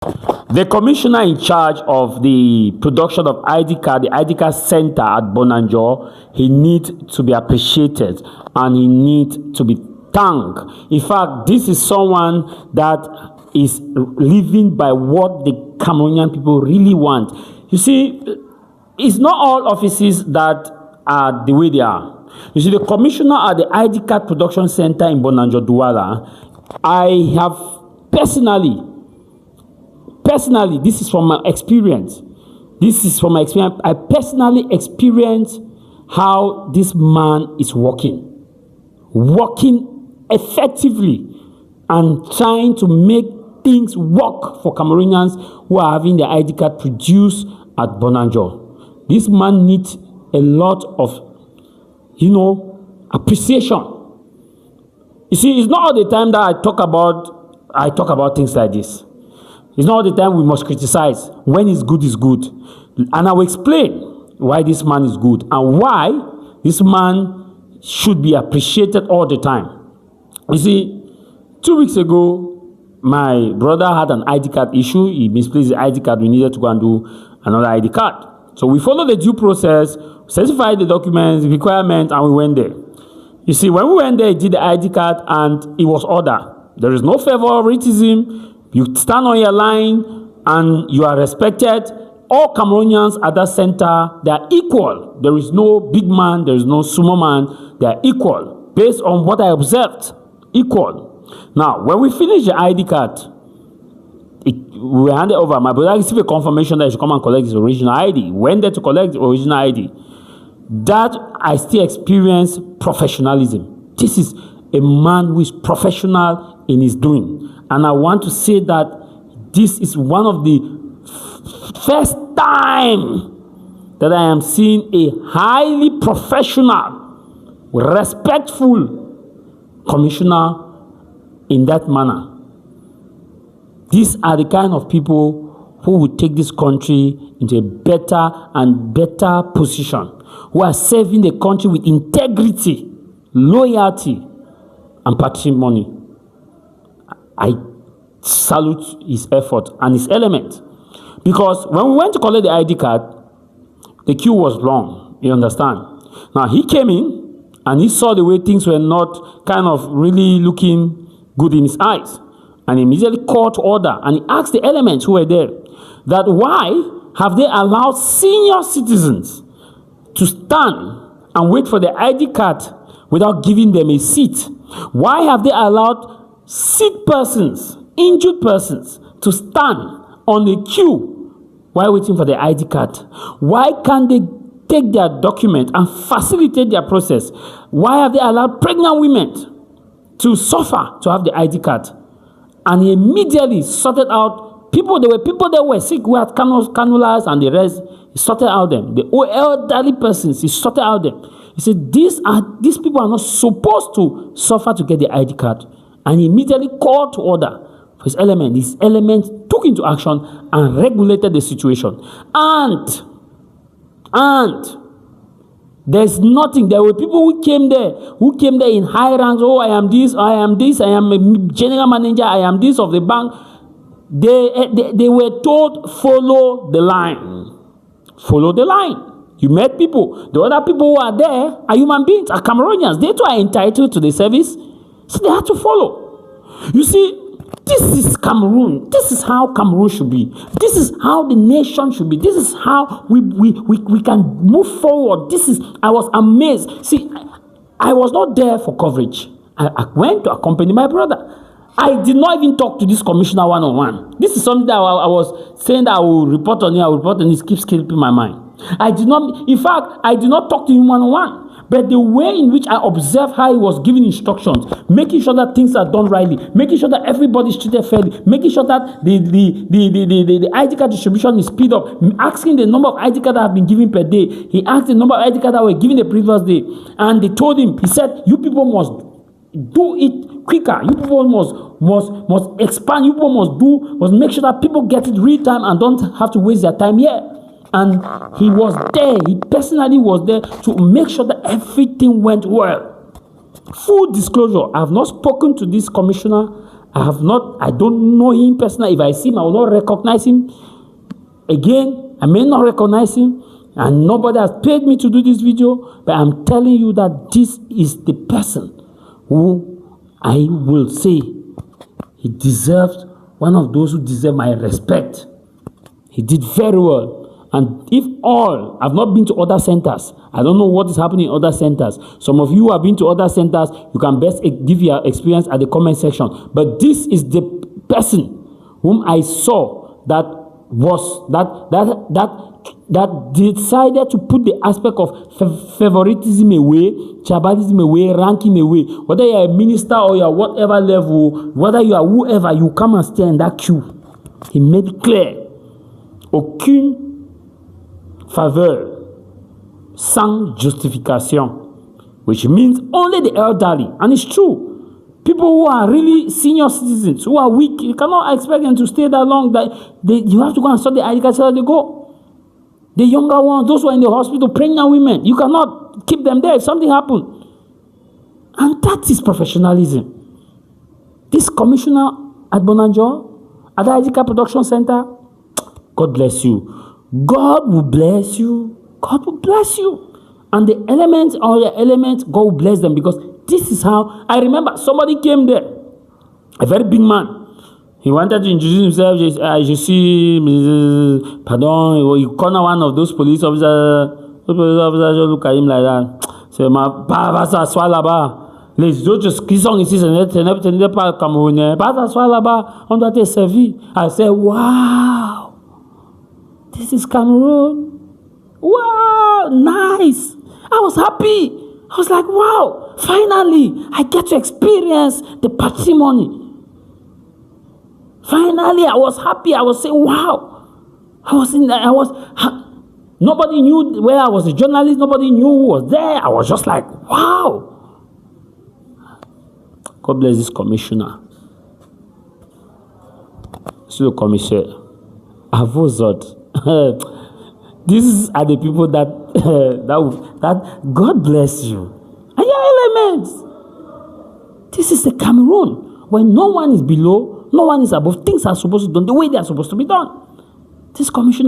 The commissioner in charge of the production of ID card, the ID card center at Bonanjo, he needs to be appreciated and he needs to be thanked. In fact, this is someone that is living by what the Cameroonian people really want. You see, it's not all offices that are the way they are. You see, the commissioner at the ID card production center in Bonanjo, Douala, I have personally, this is from my experience. I personally experienced how this man is working effectively and trying to make things work for Cameroonians who are having their ID card produced at Bonanjo. This man needs a lot of, appreciation. You see, it's not all the time that I talk about things like this. It's not all the time we must criticize. When it's good, it's good. And I will explain why this man is good and why this man should be appreciated all the time. You see, 2 weeks ago, my brother had an ID card issue. He misplaced the ID card. We needed to go and do another ID card. So we followed the due process, certified the documents, the requirements, and we went there. You see, when we went there, he did the ID card and it was ordered. There is no favoritism. You stand on your line and you are respected. All Cameroonians at that center, they are equal. There is no big man, there is no small man. They are equal. Based on what I observed, equal. Now, when we finish the ID card, we handed over. My brother received a confirmation that he should come and collect his original ID. Went there to collect the original ID. That I still experience professionalism. This is a man who is professional in his doing. And I want to say that this is one of the first time that I am seeing a highly professional, respectful commissioner in that manner. These are the kind of people who will take this country into a better and better position, who are serving the country with integrity, loyalty, and patrimony. I salute his effort and his element. Because when we went to collect the ID card, the queue was long, you understand? Now, he came in and he saw the way things were not kind of really looking good in his eyes. And he immediately called to order and he asked the elements who were there that why have they allowed senior citizens to stand and wait for the ID card without giving them a seat? Why have they allowed sick persons, injured persons to stand on the queue while waiting for the ID card? Why can't they take their document and facilitate their process? Why have they allowed pregnant women to suffer to have the ID card? And he immediately sorted out people. There were people that were sick who had cannulas and the rest. He sorted out them. The elderly persons, he sorted out them. He said, these people are not supposed to suffer to get the ID card. And he immediately called to order for his element. His element took into action and regulated the situation. And there's nothing. There were people who came there in high ranks. Oh, I am this, I am a general manager, I am this of the bank. They were told, follow the line. Follow the line. You met people. The other people who are there are human beings, are Cameroonians. They too are entitled to the service. So they have to follow. You see, this is Cameroon. This is how Cameroon should be. This is how the nation should be. This is how we can move forward. I was amazed. See, I was not there for coverage. I went to accompany my brother. I did not even talk to this commissioner one-on-one. This is something that I was saying that I will report on it. I will report on it. Keeps keeping my mind. I did not talk to him one-on-one. But the way in which I observed how he was giving instructions, making sure that things are done rightly, making sure that everybody is treated fairly, making sure that the ID card distribution is speed up, asking the number of ID cards that have been given per day. He asked the number of ID cards that were given the previous day. And they told him, he said, you people must do it quicker. You people must expand. You people must make sure that people get it real time and don't have to waste their time here. And he was there. He personally was there to make sure that everything went well. Full disclosure, I have not spoken to this commissioner. I don't know him personally. If I see him, I will not recognize him. Again, I may not recognize him, and nobody has paid me to do this video, but I'm telling you that this is the person who I will say he deserves, one of those who deserve my respect. He did very well. And if all, I've not been to other centers. I don't know what is happening in other centers. Some of you have been to other centers. You can best give your experience at the comment section. But this is the person whom I saw that decided to put the aspect of favoritism away, tribalism away, ranking away. Whether you're a minister or you're whatever level, whether you are whoever, you come and stay in that queue. He made it clear. Aucune faveur sans justification, which means only the elderly. And it's true. People who are really senior citizens, who are weak, you cannot expect them to stay that long. You have to go and study agriculture. They go. The younger ones, those who are in the hospital, pregnant women, you cannot keep them there if something happens. And that is professionalism. This commissioner at Bonanjo, at the Agriculture Production Center, God bless you. God will bless you. God will bless you. And the elements, all the elements, God will bless them, because this is how, I remember somebody came there, a very big man. He wanted to introduce himself. Je suis, pardon, he cornered one of those police officers. The police officer just look at him like that. Say, va s'asseoir là-bas. Les autres qui sont ici, ce n'est pas Camerounais. Va s'asseoir là-bas, on doit te servir. I said, wow. This is Cameroon. Wow, nice. I was happy. I was like, wow, finally, I get to experience the patrimony. Finally, I was happy. I was saying, wow. Nobody knew where I was a journalist. Nobody knew who was there. I was just like, wow. God bless this commissioner. C'est le commissaire. À vos ordres. These are the people that God bless you. And your elements. This is the Cameroon, where no one is below, no one is above. Things are supposed to be done the way they are supposed to be done. This commissioner